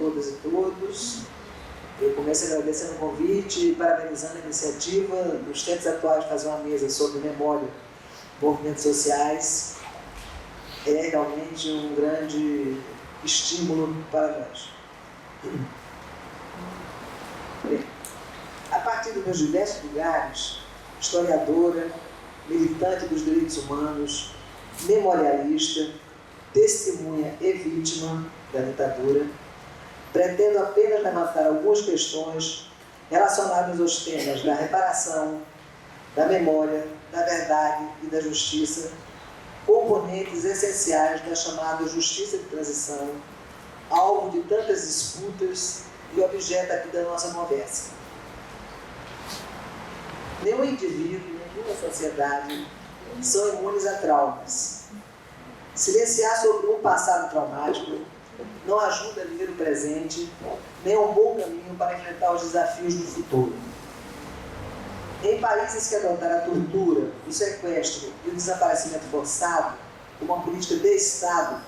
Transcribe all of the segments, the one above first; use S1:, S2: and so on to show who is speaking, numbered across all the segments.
S1: todas e todos. Eu começo agradecendo o convite e parabenizando a iniciativa dos tempos atuais de fazer uma mesa sobre memória, movimentos sociais. É realmente um grande estímulo para nós. Bem, a partir dos meus diversos lugares, historiadora, militante dos direitos humanos, memorialista, testemunha e vítima da ditadura, pretendo apenas levantar algumas questões relacionadas aos temas da reparação, da memória, da verdade e da justiça, componentes essenciais da chamada justiça de transição, alvo de tantas disputas e objeto aqui da nossa conversa. Nenhum indivíduo, nenhuma sociedade são imunes a traumas. Silenciar sobre um passado traumático não ajuda a viver o presente, nem é um bom caminho para enfrentar os desafios do futuro. Em países que adotaram a tortura, o sequestro e o desaparecimento forçado como uma política de Estado,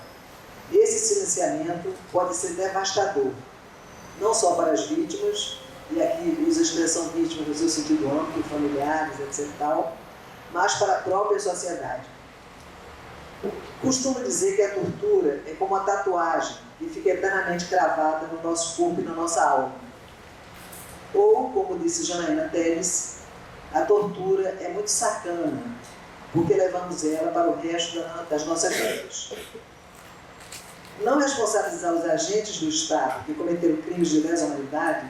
S1: esse silenciamento pode ser devastador, não só para as vítimas, e aqui usa a expressão vítima no seu sentido amplo, familiares, etc. Mas para a própria sociedade. Costumo dizer que a tortura é como uma tatuagem que fica eternamente cravada no nosso corpo e na nossa alma. Ou, como disse Janaína Teles, a tortura é muito sacana, porque levamos ela para o resto das nossas vidas. Não responsabilizar os agentes do Estado que cometeram crimes de lesa humanidade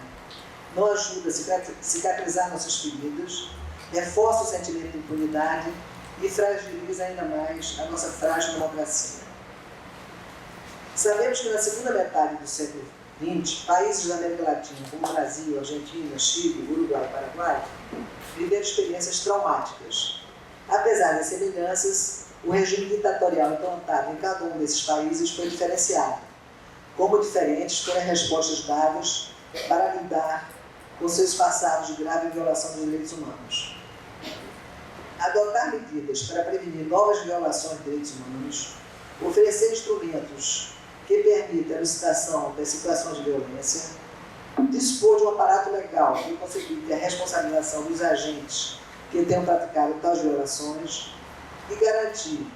S1: não ajuda a cicatrizar nossas feridas, reforça o sentimento de impunidade e fragiliza ainda mais a nossa frágil democracia. Sabemos que na segunda metade do século XX, países da América Latina, como Brasil, Argentina, Chile, Uruguai e Paraguai, viveram experiências traumáticas. Apesar das semelhanças, o regime ditatorial implantado em cada um desses países foi diferenciado, como diferentes foram as respostas dadas para lidar com seus passados de grave violação dos direitos humanos. Adotar medidas para prevenir novas violações de direitos humanos, oferecer instrumentos que permitam a elucidação das situações de violência, dispor de um aparato legal que possibilite a responsabilização dos agentes que tenham praticado tais violações e garantir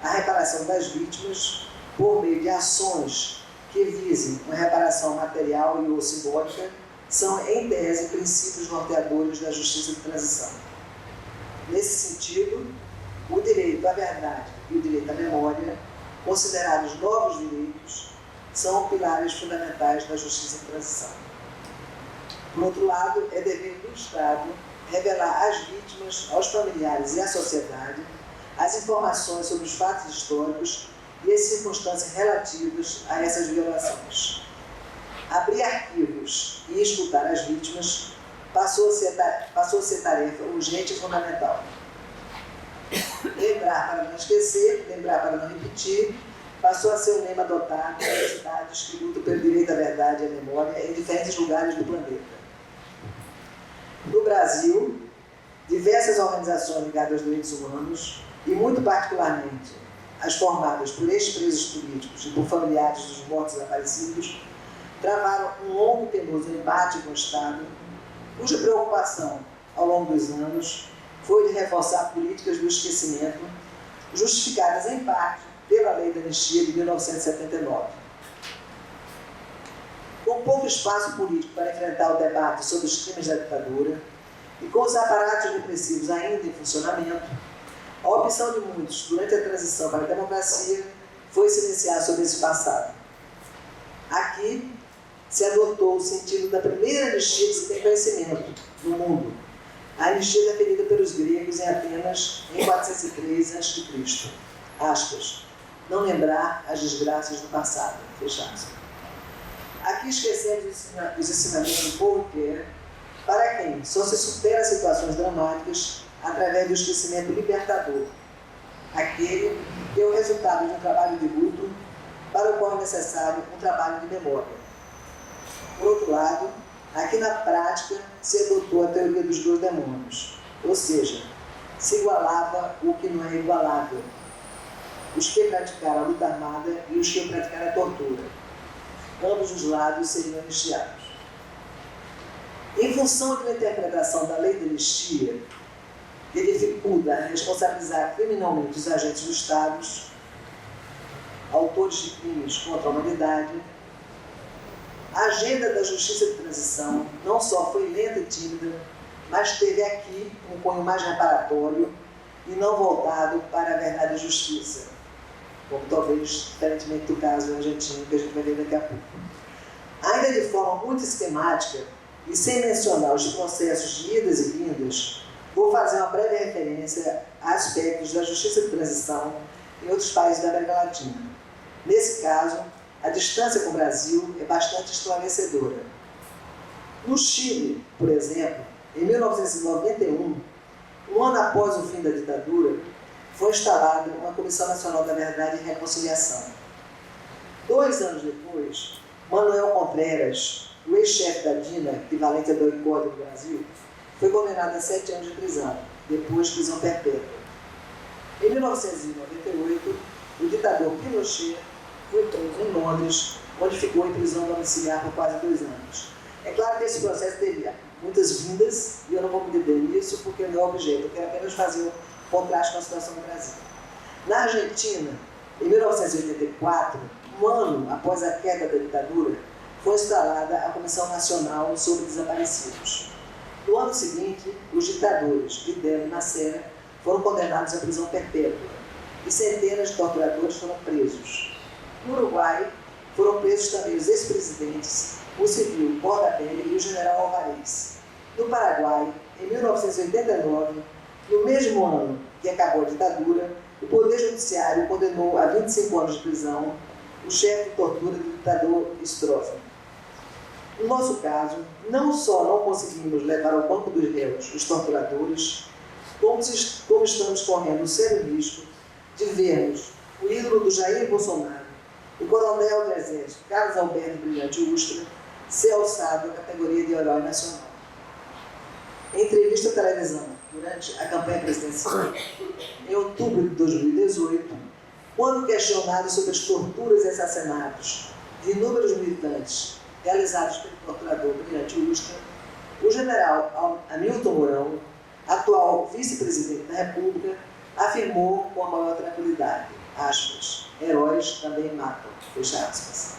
S1: a reparação das vítimas por meio de ações que visem uma reparação material e ou simbólica, são, em tese, princípios norteadores da justiça de transição. Nesse sentido, o direito à verdade e o direito à memória, considerados novos direitos, são pilares fundamentais da justiça de transição. Por outro lado, é dever do Estado revelar às vítimas, aos familiares e à sociedade as informações sobre os fatos históricos e as circunstâncias relativas a essas violações. Abrir arquivos e escutar as vítimas passou a ser tarefa urgente e fundamental. Lembrar para não esquecer, lembrar para não repetir, passou a ser um lema adotado pelas cidades que lutam pelo direito à verdade e à memória em diferentes lugares do planeta. No Brasil, diversas organizações ligadas aos direitos humanos, e muito particularmente as formadas por ex-presos políticos e por familiares dos mortos desaparecidos, travaram um longo e penoso embate com o Estado, cuja preocupação, ao longo dos anos, foi de reforçar políticas do esquecimento, justificadas em parte pela Lei da Anistia de 1979. Com pouco espaço político para enfrentar o debate sobre os crimes da ditadura e com os aparatos repressivos ainda em funcionamento, a opção de muitos durante a transição para a democracia foi silenciar sobre esse passado. Aqui se adotou o sentido da primeira anistia que se tem conhecimento no mundo, a anistia definida pelos gregos em Atenas em 403 a.C. Aspas. Não lembrar as desgraças do passado. Fecha aspas. Aqui esquecemos os ensinamentos do povo quer, para quem só se supera situações dramáticas através do esquecimento libertador, aquele que é o resultado de um trabalho de luto para o qual é necessário um trabalho de memória. Por outro lado, aqui na prática se adotou a teoria dos dois demônios, ou seja, se igualava o que não é igualável, os que praticaram a luta armada e os que praticaram a tortura. ambos os lados seriam anistiados. Em função de uma interpretação da lei de anistia, que dificulta responsabilizar criminalmente os agentes do Estado, autores de crimes contra a humanidade, a agenda da justiça de transição não só foi lenta e tímida, mas teve aqui um cunho mais reparatório e não voltado para a verdade e justiça, como talvez diferentemente do caso argentino, que a gente vai ver daqui a pouco. Ainda de forma muito esquemática, e sem mencionar os processos de idas e vindas, vou fazer uma breve referência a aspectos da justiça de transição em outros países da América Latina. Nesse caso, a distância com o Brasil é bastante esclarecedora. No Chile, por exemplo, em 1991, um ano após o fim da ditadura, foi instalada uma Comissão Nacional da Verdade e Reconciliação. 2 anos depois, Manuel Contreras, o ex-chefe da DINA, equivalente a do ICOD do Brasil, foi condenado a 7 anos de prisão, depois prisão perpétua. Em 1998, o ditador Pinochet foi preso em Londres, onde ficou em prisão domiciliar por quase 2 anos. É claro que esse processo teve muitas vindas, e eu não vou me deter nisso porque não é o objeto, eu quero apenas fazer um contraste com a situação do Brasil. Na Argentina, em 1984, um ano após a queda da ditadura, foi instalada a Comissão Nacional sobre Desaparecidos. No ano seguinte, os ditadores Videla e Macera foram condenados à prisão perpétua e centenas de torturadores foram presos. No Uruguai, foram presos também os ex-presidentes, o civil Borda-Belli e o general Alvarez. No Paraguai, em 1989, no mesmo ano que acabou a ditadura, o Poder Judiciário condenou a 25 anos de prisão o chefe de tortura do ditador Stroessner. No nosso caso, não só não conseguimos levar ao banco dos réus os torturadores, como estamos correndo o sério risco de vermos o ídolo do Jair Bolsonaro, o coronel do Exército Carlos Alberto Brilhante Ustra, ser alçado à categoria de herói nacional. Em entrevista à televisão, durante a campanha presidencial, em outubro de 2018, quando questionado sobre as torturas e assassinatos de inúmeros militantes realizados pelo torturador Brilhante Ustra, o general Hamilton Mourão, atual vice-presidente da República, afirmou com a maior tranquilidade, aspas, heróis também matam, fecha aspas.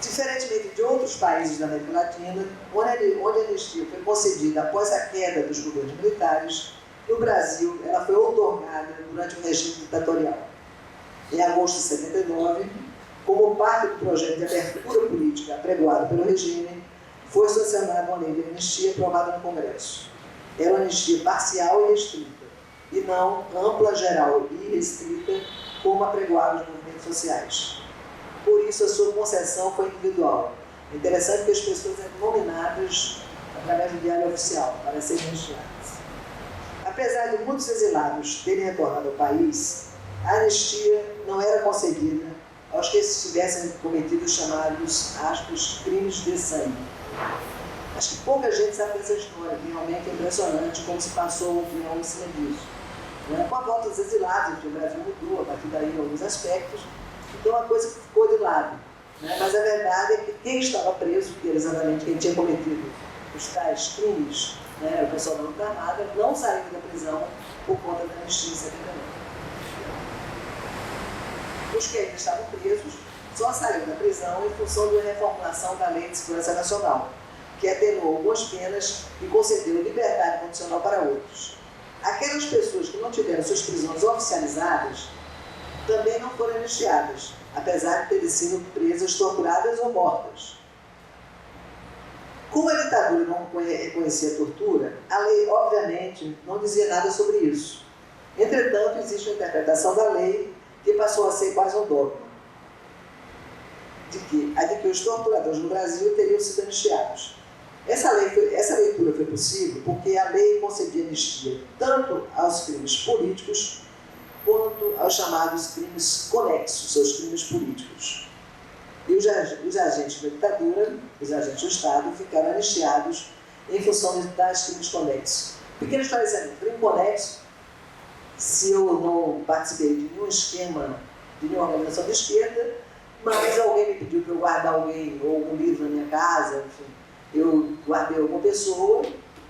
S1: Diferentemente de outros países da América Latina, onde a anistia foi concedida após a queda dos governos militares, no Brasil ela foi outorgada durante o regime ditatorial. Em agosto de 79, como parte do projeto de abertura política apregoado pelo regime, foi sancionada uma lei de anistia aprovada no Congresso. Era uma anistia parcial e restrita, e não ampla, geral e restrita, como apregoaram os movimentos sociais. Por isso, a sua concessão foi individual. É interessante que as pessoas eram nominadas através do diário oficial para serem anistiadas. Apesar de muitos exilados terem retornado ao país, a anistia não era concedida aos que tivessem cometido os chamados, aspas, crimes de sangue. Acho que pouca gente sabe dessa história, que realmente é impressionante como se passou um opinião em cima disso. Com a volta dos exilados, o Brasil mudou a partir daí em alguns aspectos, então a coisa ficou de lado. Mas a verdade é que quem estava preso, que era exatamente quem tinha cometido os tais crimes, o pessoal da luta armada, não saiu da prisão por conta da anistia em 79. Os que ainda estavam presos só saíram da prisão em função de uma reformulação da Lei de Segurança Nacional, que atenuou algumas penas e concedeu liberdade condicional para outros. Aquelas pessoas que não tiveram suas prisões oficializadas também não foram anistiadas, apesar de terem sido presas, torturadas ou mortas. Como a ditadura não reconhecia a tortura, a lei, obviamente, não dizia nada sobre isso. Entretanto, existe uma interpretação da lei que passou a ser quase um dogma, a de que os torturadores no Brasil teriam sido anistiados. Essa leitura foi possível porque a lei concedia anistia tanto aos crimes políticos quanto aos chamados crimes conexos, seus crimes políticos. E os agentes da ditadura, os agentes do Estado, ficaram anistiados em função de tais crimes conexos. Pequeno esclarecimento, crime conexo, se eu não participei de nenhum esquema, de nenhuma organização de esquerda, mas alguém me pediu para eu guardar alguém, ou algum livro na minha casa, enfim. Eu guardei alguma pessoa,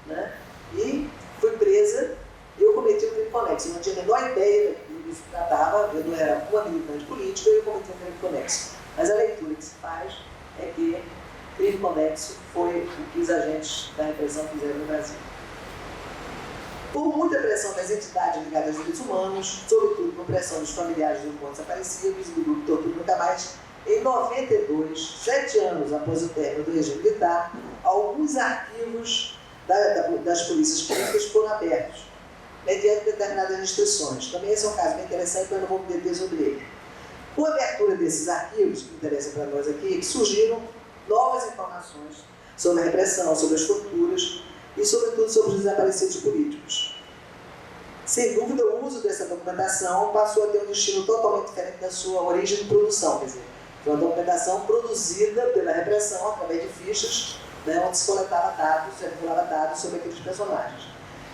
S1: né, e fui presa, e eu cometi um crime conexo. Eu não tinha a menor ideia do que se tratava, eu não era uma militante política, e eu cometi um crime conexo. Mas a leitura que se faz é que crime conexo foi o que os agentes da repressão fizeram no Brasil. Por muita pressão das entidades ligadas aos direitos humanos, sobretudo por pressão dos familiares dos mortos desaparecidos e do grupo Tortura Nunca Mais, em 92, 7 anos após o término do regime militar, alguns arquivos das polícias públicas foram abertos, mediante determinadas restrições. Também esse é um caso bem interessante, mas eu não vou me deter sobre ele. Com a abertura desses arquivos, que interessa para nós aqui, surgiram novas informações sobre a repressão, sobre as torturas e, sobretudo, sobre os desaparecidos políticos. Sem dúvida, o uso dessa documentação passou a ter um destino totalmente diferente da sua origem de produção, quer dizer, foi uma documentação produzida pela repressão através de fichas, né, onde se coletava dados, circulava dados sobre aqueles personagens.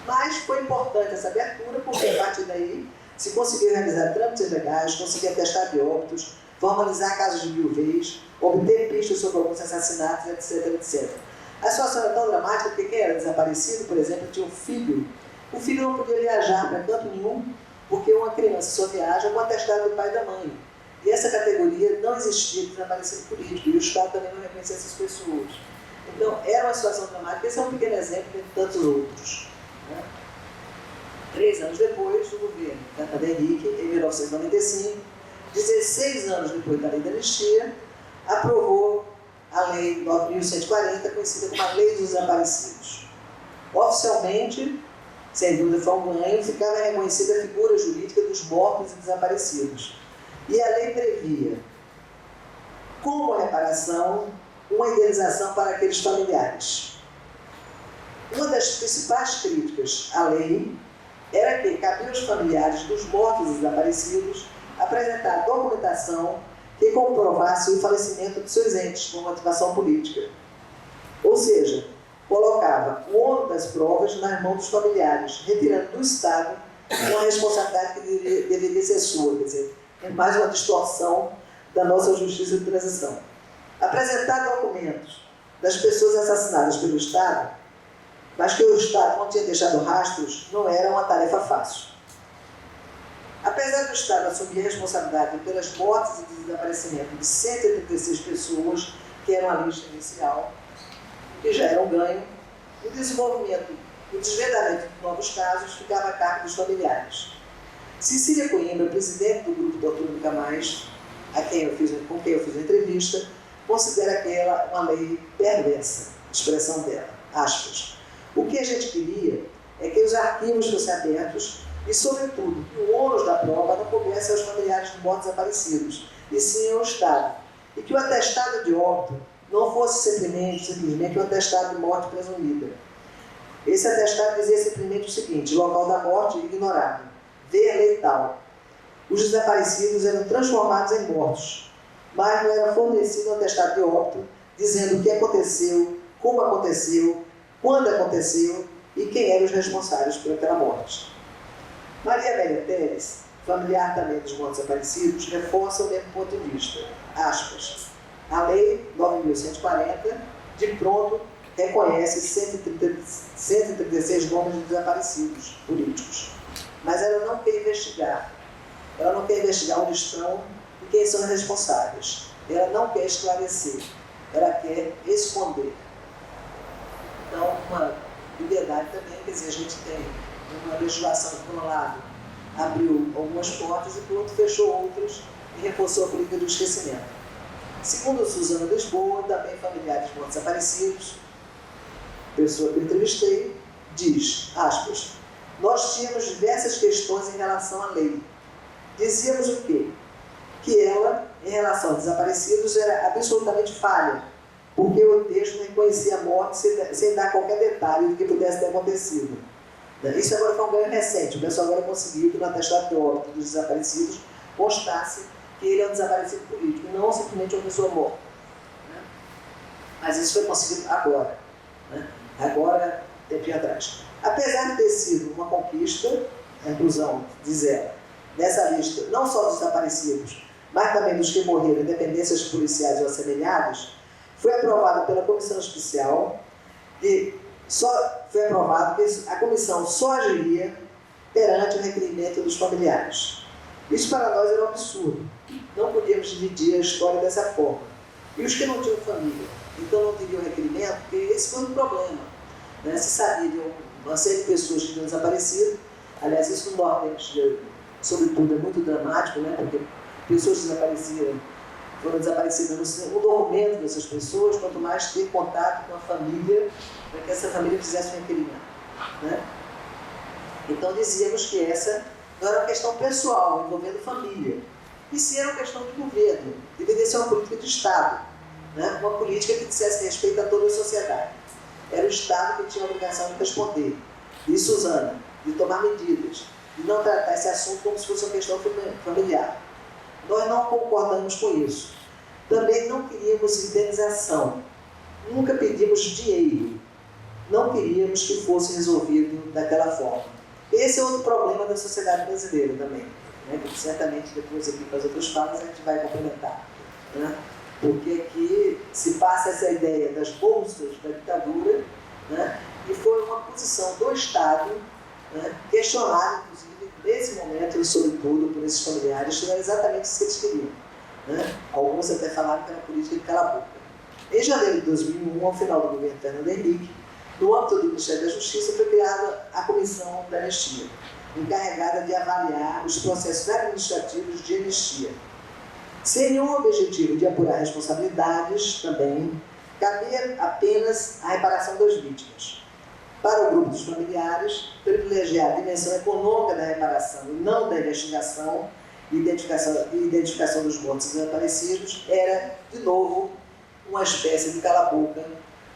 S1: Mas foi importante essa abertura, porque a partir daí se conseguiu realizar trâmites legais, conseguir atestar de óbitos, formalizar casos de viuvez, obter pistas sobre alguns assassinatos, etc, etc. A situação era tão dramática porque quem era desaparecido, por exemplo, tinha um filho. O filho não podia viajar para canto nenhum, porque uma criança só viaja com o atestado do pai e da mãe. E essa categoria não existia de desaparecido político, e o Estado também não reconhecia essas pessoas. Então, era uma situação dramática. Esse é um pequeno exemplo de tantos outros, né? 3 anos depois do governo Fernando Henrique, em 1995, 16 anos depois da lei da anistia, aprovou a Lei 9.140, conhecida como a Lei dos Desaparecidos. Oficialmente, sem dúvida foi um ganho, ficava reconhecida a figura jurídica dos mortos e desaparecidos. E a lei previa, como reparação, uma indenização para aqueles familiares. Uma das principais críticas à lei era que cabia aos familiares dos mortos e desaparecidos apresentar documentação que comprovasse o falecimento de seus entes com motivação política. Ou seja, colocava o ônus das provas nas mãos dos familiares, retirando do Estado uma responsabilidade que deveria ser sua. Quer dizer, é mais uma distorção da nossa justiça de transição. Apresentar documentos das pessoas assassinadas pelo Estado, mas que o Estado não tinha deixado rastros, não era uma tarefa fácil. Apesar do Estado assumir a responsabilidade pelas mortes e desaparecimento de 136 pessoas, que eram a lista inicial, que já era um ganho, o desenvolvimento, o desvendamento de novos casos ficava a cargo dos familiares. Cecília Coimbra, presidente do grupo Tortura Nunca Mais, com quem eu fiz a entrevista, considera aquela uma lei perversa, expressão dela, aspas. O que a gente queria é que os arquivos fossem abertos e, sobretudo, que o ônus da prova não coubesse aos familiares de mortos desaparecidos, e sim ao Estado. E que o atestado de óbito não fosse simplesmente um atestado de morte presumida. Esse atestado dizia simplesmente o seguinte: local da morte ignorado, veia letal. Os desaparecidos eram transformados em mortos, mas não era fornecido um atestado de óbito dizendo o que aconteceu, como aconteceu, quando aconteceu e quem eram os responsáveis por aquela morte. Maria Amélia Teles, familiar também dos mortos desaparecidos, reforça o mesmo ponto de vista. Aspas. A Lei 9.140, de pronto, reconhece 136 nomes de desaparecidos políticos. Mas ela não quer investigar. Ela não quer investigar onde estão e quem são os responsáveis. Ela não quer esclarecer. Ela quer esconder. Então, uma liberdade também, quer dizer, a gente tem uma legislação que, por um lado, abriu algumas portas e, por outro, fechou outras e reforçou a política do esquecimento. Segundo Suzana Lisboa, também familiar de mortos desaparecidos, pessoa que eu entrevistei, diz, aspas, nós tínhamos diversas questões em relação à lei. Dizíamos o quê? Que ela, em relação a desaparecidos, era absolutamente falha, porque o texto reconhecia a morte sem dar qualquer detalhe do que pudesse ter acontecido. Isso agora foi um ganho recente. O pessoal agora conseguiu que no atestado de óbito dos desaparecidos constasse que ele é um desaparecido político, não simplesmente uma pessoa morta. Né? Mas isso foi conseguido agora. Né? Agora, tempinho atrás. Apesar de ter sido uma conquista, a inclusão, diz ela, nessa lista, não só dos desaparecidos, mas também dos que morreram em dependências policiais ou assemelhadas, foi aprovado pela Comissão Especial e foi aprovado que a comissão só agiria perante o requerimento dos familiares. Isso para nós era um absurdo. Não podíamos dividir a história dessa forma. E os que não tinham família, então não teriam requerimento, porque esse foi um problema. Né? Se sabia de uma série de pessoas que tinham desaparecido. Aliás, isso no Nordeste, sobretudo, é muito dramático, né? Porque pessoas foram desaparecidas no documento dessas pessoas, quanto mais ter contato com a família, para que essa família fizesse um requerimento. Né? Então dizíamos que essa não era uma questão pessoal, envolvendo família, e sim era uma questão de governo, deveria ser uma política de Estado, né? Uma política que dissesse respeito a toda a sociedade. Era o Estado que tinha a obrigação de responder, de Suzana, de tomar medidas, de não tratar esse assunto como se fosse uma questão familiar. Nós não concordamos com isso. Também não queríamos indenização, nunca pedimos dinheiro, não queríamos que fosse resolvido daquela forma. Esse é outro problema da sociedade brasileira também, né? Que certamente depois aqui com as outras falas a gente vai complementar. Né? Porque aqui se passa essa ideia das bolsas da ditadura, né? E foi uma posição do Estado, né? Questionada, inclusive, nesse momento, e sobretudo por esses familiares, que era exatamente isso que eles queriam. Né? Alguns até falaram que era política de cala a boca. Em janeiro de 2001, ao final do governo Fernando Henrique, no âmbito do Ministério da Justiça, foi criada a Comissão da Anistia, encarregada de avaliar os processos administrativos de anistia. Sem nenhum objetivo de apurar responsabilidades, também, cabia apenas a reparação das vítimas. Para o grupo dos familiares, privilegiar a dimensão econômica da reparação e não da investigação e identificação dos mortos e desaparecidos era, de novo, uma espécie de cala-boca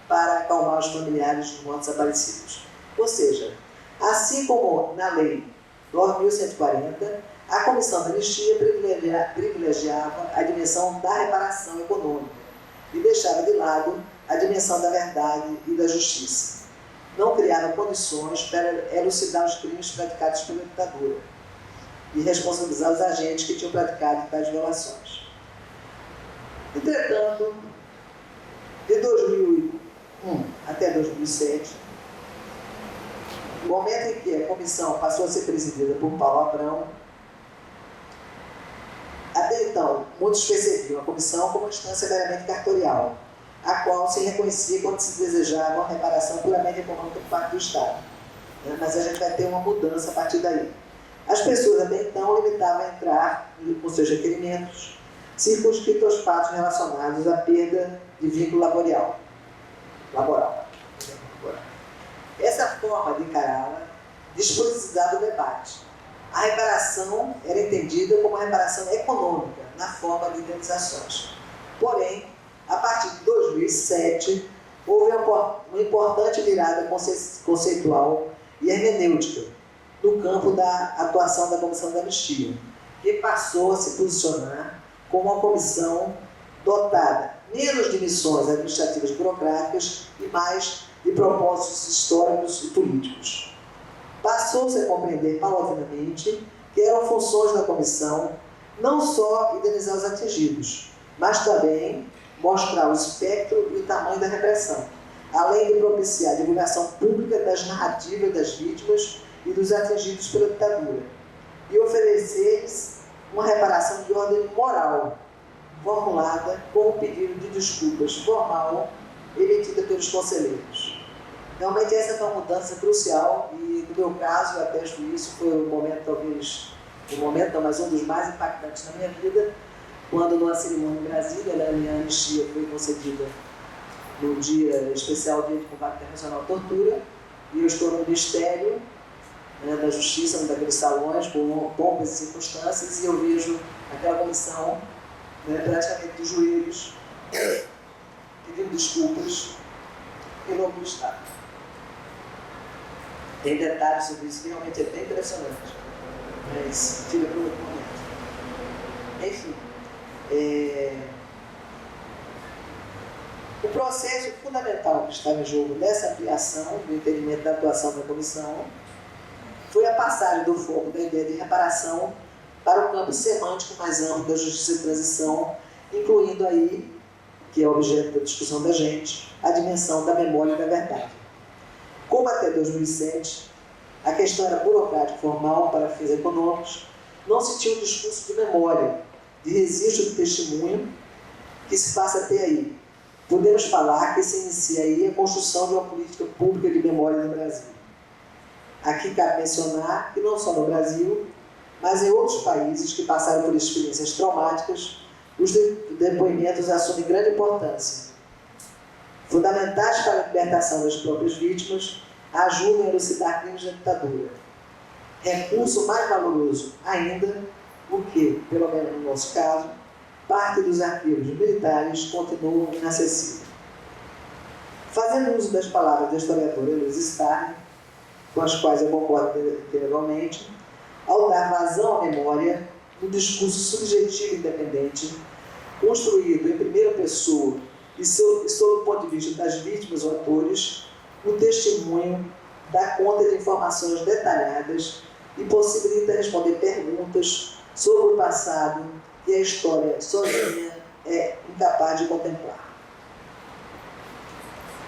S1: para acalmar os familiares dos mortos desaparecidos. Ou seja, assim como na Lei 9.140, a Comissão da Anistia privilegiava a dimensão da reparação econômica e deixava de lado a dimensão da verdade e da justiça. Não criava condições para elucidar os crimes praticados pela ditadura e responsabilizar os agentes que tinham praticado tais violações. Entretanto, de 2001 até 2007, no momento em que a comissão passou a ser presidida por Paulo Abrão, até então, muitos percebiam a comissão como uma instância meramente cartorial, a qual se reconhecia quando se desejava uma reparação puramente econômica por parte do Estado. Mas a gente vai ter uma mudança a partir daí. As pessoas até então limitavam a entrar com seus requerimentos circunscritos aos fatos relacionados à perda de vínculo laboral. Essa forma de encará-la despolitizava o debate. A reparação era entendida como uma reparação econômica, na forma de indenizações. Porém, a partir de 2007, houve uma importante virada conceitual e hermenêutica no campo da atuação da Comissão da Anistia, que passou a se posicionar como uma comissão dotada menos de missões administrativas e burocráticas e mais de propósitos históricos e políticos. Passou-se a compreender paulatinamente que eram funções da comissão não só indenizar os atingidos, mas também mostrar o espectro e o tamanho da repressão, além de propiciar a divulgação pública das narrativas das vítimas e dos atingidos pela ditadura, e oferecer-lhes uma reparação de ordem moral, formulada como pedido de desculpas formal emitida pelos conselheiros. Realmente essa foi uma mudança crucial e, no meu caso, eu atesto isso, foi um momento, talvez, mas um dos mais impactantes na minha vida, quando numa cerimônia em Brasília, a minha anistia foi concedida no dia especial, Dia de Combate Internacional à Tortura, e eu estou no Ministério da Justiça, num daqueles salões, com pompas e circunstâncias, e eu vejo aquela comissão praticamente de joelhos, pedindo desculpas em nome do Estado. Tem detalhes sobre isso que realmente é bem impressionante, mas fica para outro momento. Enfim, o processo fundamental que estava em jogo nessa ampliação do entendimento da atuação da comissão foi a passagem do foco da ideia de reparação para o campo semântico mais amplo da justiça de transição, incluindo aí, que é o objeto da discussão da gente, a dimensão da memória e da verdade. Como até 2007, a questão era burocrática formal para fins econômicos, não se tinha um discurso de memória, de registro do testemunho, que se passa até aí. Podemos falar que se inicia aí a construção de uma política pública de memória no Brasil. Aqui cabe mencionar que não só no Brasil, mas em outros países que passaram por experiências traumáticas, os depoimentos assumem grande importância. Fundamentais para a libertação das próprias vítimas, ajudam a elucidar crimes da ditadura. Recurso mais valoroso ainda, porque, pelo menos no nosso caso, parte dos arquivos militares continuam inacessíveis. Fazendo uso das palavras da historiadora Elise Starling, com as quais eu concordo integralmente, ao dar vazão à memória, um discurso subjetivo e independente, construído em primeira pessoa e sob o ponto de vista das vítimas ou atores, o testemunho dá conta de informações detalhadas e possibilita responder perguntas sobre o passado que a história sozinha é incapaz de contemplar.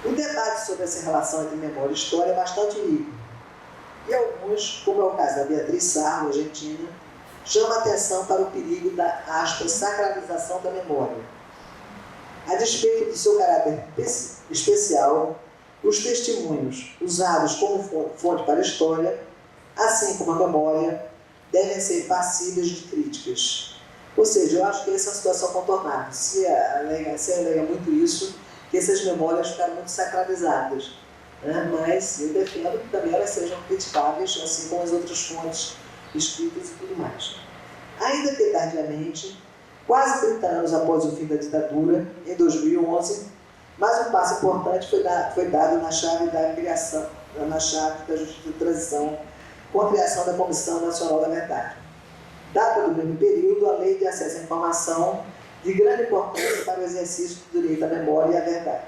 S1: O debate sobre essa relação entre memória e história é bastante rico, e alguns, como é o caso da Beatriz Sarro, argentina, chamam a atenção para o perigo da, aspas, sacralização da memória. A despeito do seu caráter especial, os testemunhos usados como fonte para a história, assim como a memória, devem ser passíveis de críticas. Ou seja, eu acho que essa é uma situação contornável. Se alega muito isso, que essas memórias ficaram muito sacralizadas. Né? Mas eu defendo que também elas sejam criticáveis, assim como as outras fontes escritas e tudo mais. Ainda que tardiamente, quase 30 anos após o fim da ditadura, em 2011, mais um passo importante foi dado na chave da criação, na chave da justiça de transição, com a criação da Comissão Nacional da Verdade. Data do mesmo período, a Lei de Acesso à Informação, de grande importância para o exercício do direito à memória e à verdade.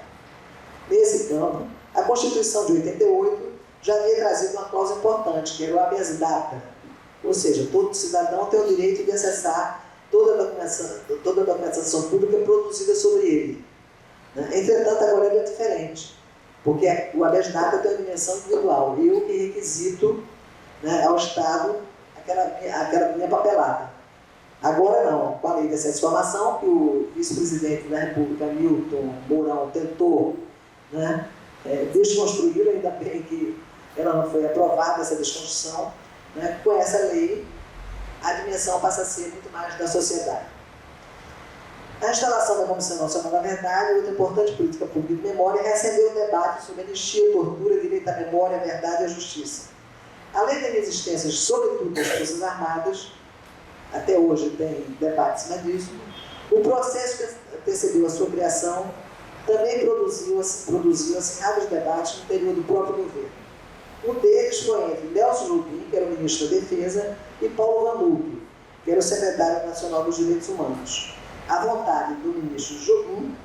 S1: Nesse campo, a Constituição de 88 já havia trazido uma cláusula importante, que era o habeas data, ou seja, todo cidadão tem o direito de acessar toda a documentação pública produzida sobre ele. Entretanto, agora ele é diferente, porque o habeas data tem uma dimensão individual, eu que requisito, né, ao Estado aquela minha papelada. Agora não, com a Lei de Acesso à Informação, que o vice-presidente da República, Milton Mourão, tentou, né, desconstruir, ainda bem que ela não foi aprovada, essa desconstrução, né, com essa lei, a dimensão passa a ser muito mais da sociedade. A instalação da Comissão Nacional da Verdade, outra importante política pública de memória, recebeu o debate sobre anistia, tortura, direito à memória, à verdade e à justiça. Além das resistências, sobretudo das Forças Armadas, até hoje tem debate em cima disso, o processo que antecedeu a sua criação também produziu acirrados debates no interior do próprio governo. Um deles foi entre Nelson Jobim, que era o ministro da Defesa, e Paulo Vanucchi, que era o secretário nacional dos Direitos Humanos. A vontade do ministro Jobim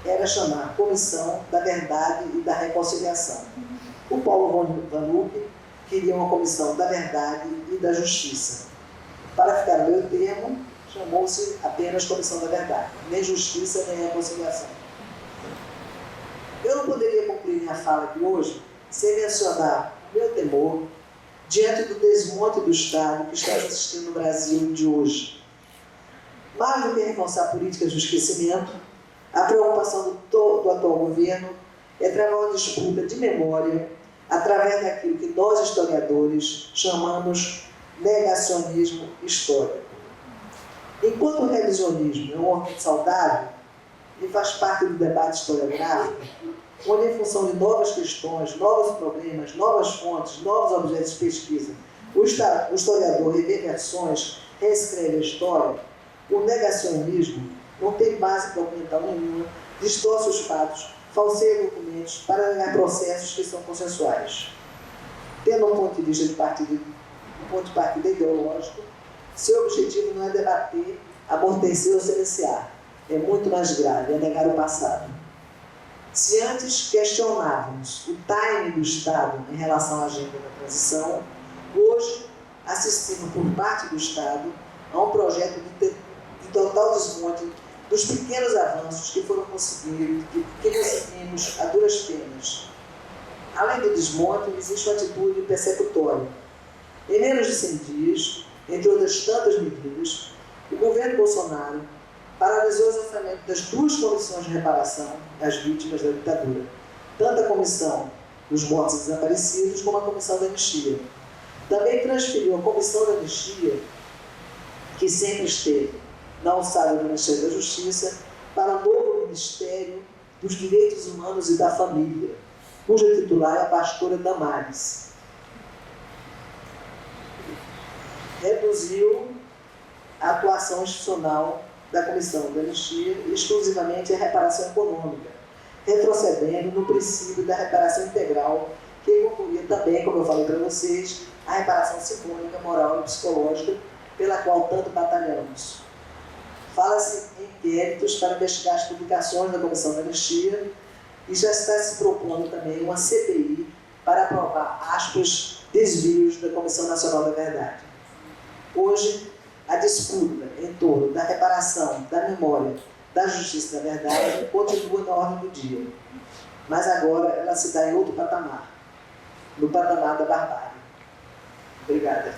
S1: era chamar a Comissão da Verdade e da Reconciliação. O Paulo Vanucchi queria uma Comissão da Verdade e da Justiça. Para ficar no meio termo, chamou-se apenas Comissão da Verdade, nem Justiça, nem Reconciliação. Eu não poderia concluir minha fala de hoje sem mencionar o meu temor diante do desmonte do Estado que estamos assistindo no Brasil de hoje. Mais do que reforçar políticas de esquecimento, a preocupação do atual governo é travar uma disputa de memória através daquilo que nós, historiadores, chamamos negacionismo histórico. Enquanto o revisionismo é um movimento saudável e faz parte do debate historiográfico, onde, em função de novas questões, novos problemas, novas fontes, novos objetos de pesquisa, o historiador revê versões, reescreve a história, o negacionismo não tem base documental nenhuma, distorce os fatos, falseia documentos para negar processos que são consensuais. Tendo um ponto de vista de partida ideológico, seu objetivo não é debater, amortecer ou silenciar. É muito mais grave, é negar o passado. Se antes questionávamos o timing do Estado em relação à agenda da transição, hoje assistimos por parte do Estado a um projeto de total desmonte dos pequenos avanços que foram conseguidos, que conseguimos a duras penas. Além do desmonte, existe uma atitude persecutória. Em menos de 100 dias, entre outras tantas medidas, o governo Bolsonaro paralisou os orçamentos das duas comissões de reparação às vítimas da ditadura, tanto a comissão dos mortos e desaparecidos como a comissão da anistia. Também transferiu a comissão da anistia, que sempre esteve na alçada do Ministério da Justiça, para o novo Ministério dos Direitos Humanos e da Família, cuja titular é a pastora Damares. Reduziu a atuação institucional da Comissão da Anistia exclusivamente à reparação econômica, retrocedendo no princípio da reparação integral, que concluía também, como eu falei para vocês, a reparação simbólica, moral e psicológica, pela qual tanto batalhamos. Fala-se em inquéritos para investigar as publicações da Comissão da Anistia e já está se propondo também uma CPI para aprovar, aspas, desvios da Comissão Nacional da Verdade. Hoje, a disputa em torno da reparação, da memória, da justiça e da verdade continua na ordem do dia. Mas agora ela se dá em outro patamar, no patamar da barbárie. Obrigada.